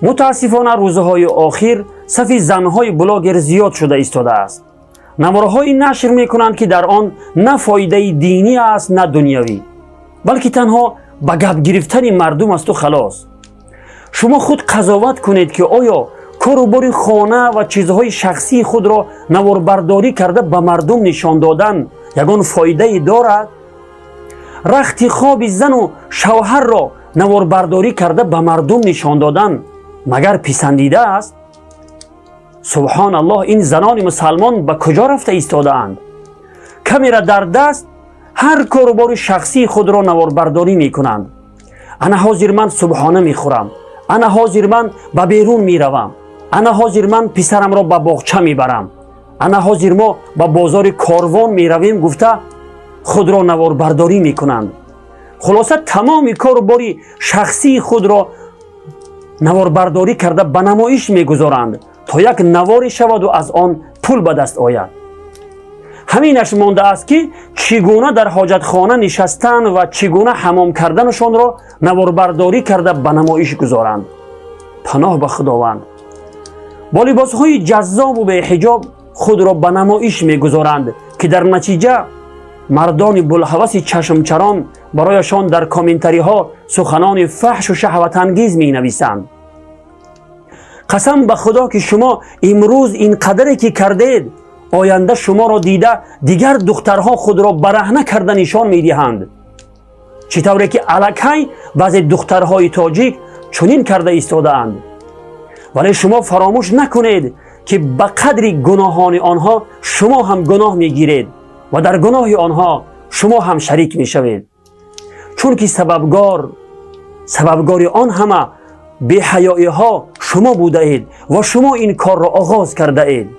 متاسفانه روزهای آخر صف زنهای بلاگر زیاد شده ایستاده است. نوارهایی نشر میکنند که در آن نه فایده دینی است نه دنیوی، بلکه تنها به گپ گرفتن مردم است و خلاص. شما خود قضاوت کنید که آیا کاروبار خانه و چیزهای شخصی خود را نواربرداری کرده به مردم نشان دادن یگان فایده دارد؟ رخت خواب زن و شوهر را نواربرداری کرده به مردم نشان دادن مگر پسندیده است؟ سبحان الله، این زنان مسلمان به کجا رفته ایستاده اند؟ کامera در دست هر کاروبار شخصی خود را نواربرداری می کنند. انا حاضر من صبحانه می خورم، انا حاضر من به بیرون می روم، انا حاضر من پسرم را به باغچه می برم، انا حاضر ما به بازار کاروان می رویم گفته خود را نواربرداری می کنند. خلاصه تمام کاروبار شخصی خود را نواربرداری کرده به نمایش می گذارند تا یک نواری شود و از آن پول به دست آید. همینش مانده است که چگونه در حاجت خانه نشستن و چگونه حمام کردنشان را نواربرداری کرده به نمایش گذارند. پناه به خداوند. با لباسهای جذاب و به حجاب خود را به نمایش می گذارند که در نتیجه مردان بلهوس چشمچران برایشان در کامنتری ها سخنان فحش و شهوت انگیز می نویسند. قسم به خدا که شما امروز این قدری که کردید، آینده شما را دیده دیگر دخترها خود را برهنه کرده نشان می دهند. چطوری که الکی بعضی دخترهای تاجیک چنین کرده ایستاده اند. ولی شما فراموش نکنید که به قدر گناهان آنها شما هم گناه می گیرید و در گناه آنها شما هم شریک می شوید. چون که سببگار آن همه بی حیایی ها شما بوده اید و شما این کار را آغاز کرده اید.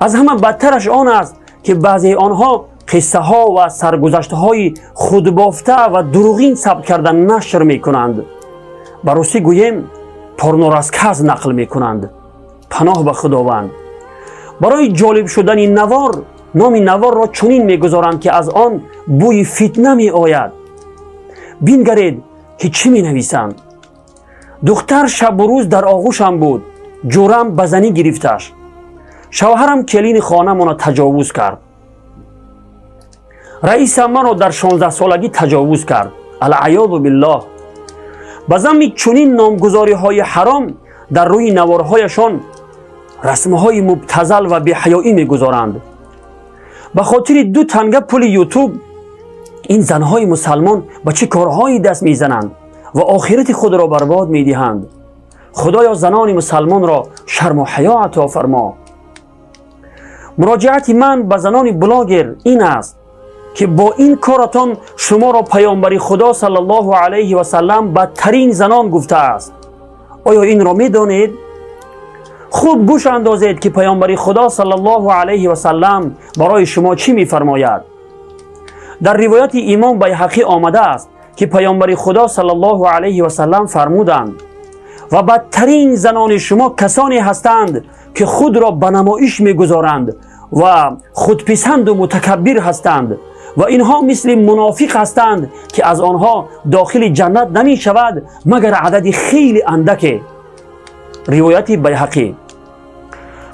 از همه بدترش آن است که بعضی آنها قصه ها و سرگذشته های خودبافته و دروغین ثبت کرده نشر می کنند. براستی گویم پورنوراسکاز نقل می کنند. پناه به خداوند. برای جالب شدن نوار، نام نوار را چنین می گذارند که از آن بوی فتنه می آید. بینگرید که چی می نویسند. دختر شب و روز در آغوشم بود، جورم بزنی گرفتش. شوهرم کلین خانه منو تجاوز کرد. رئیس منو در 16 سالگی تجاوز کرد. العیاذ بالله. بزمی چنین نامگذاری های حرام در روی نوارهایشان رسمهای مبتذل و بی‌حیایی میگذارند. به خاطر 2 تنگه پول یوتیوب این زنهای مسلمان به چه کارهایی دست میزنند و آخرت خود را برباد میدهند. خدایا زنان مسلمان را شرم و حیا عطا فرما. مراجعت من به زنان بلاگر این است که با این کارتان شما را پیامبر خدا صلی الله علیه و سلم بدترین زنان گفته است. آیا این را میدانید؟ خوب گوش اندازید که پیامبر خدا صلی الله علیه و سلم برای شما چی میفرماید. در روایت امام بیهقی آمده است که پیامبر خدا صلی الله علیه و سلم فرمودند و بدترین زنان شما کسانی هستند که خود را به نمایش میگذارند و خودپسند و متکبر هستند و اینها مثل منافق هستند که از آنها داخل جنت نمی شود مگر عدد خیلی اندک. روایت بیهقی.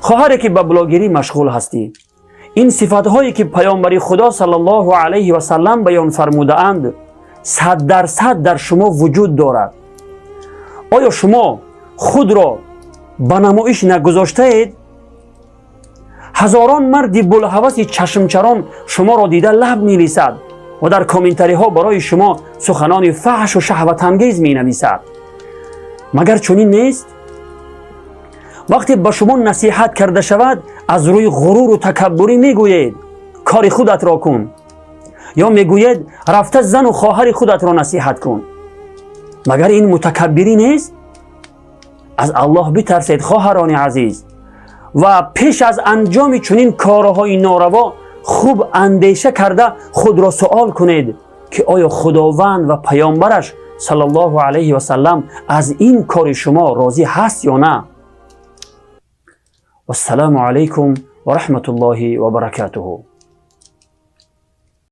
خواهری که به بلاگری مشغول هستی، این صفات هایی که پیامبر خدا صلی الله علیه و سلم بیان فرموده اند 100% در شما وجود دارد. آیا شما خود را به نمایش نگذاشته اید؟ هزاران مرد بلهوس چشمچران شما را دیده لب می لیسد و در کامنتری ها برای شما سخنان فحش و شهوت انگیز می نویسد. مگر چنین نیست؟ وقتی به شما نصیحت کرده شود از روی غرور و تکبری می گویید کار خودت را کن، یا می گویید رفته زن و خواهر خودت را نصیحت کن. مگر این متکبری نیست؟ از الله بترسید خواهران عزیز و پیش از انجام چنین کارهای ناروا خوب اندیشه کرده خود را سوال کنید که آیا خداوند و پیامبرش صلی الله علیه و سلم از این کار شما راضی هست یا نه؟ و السلام علیکم و رحمت الله و برکاته.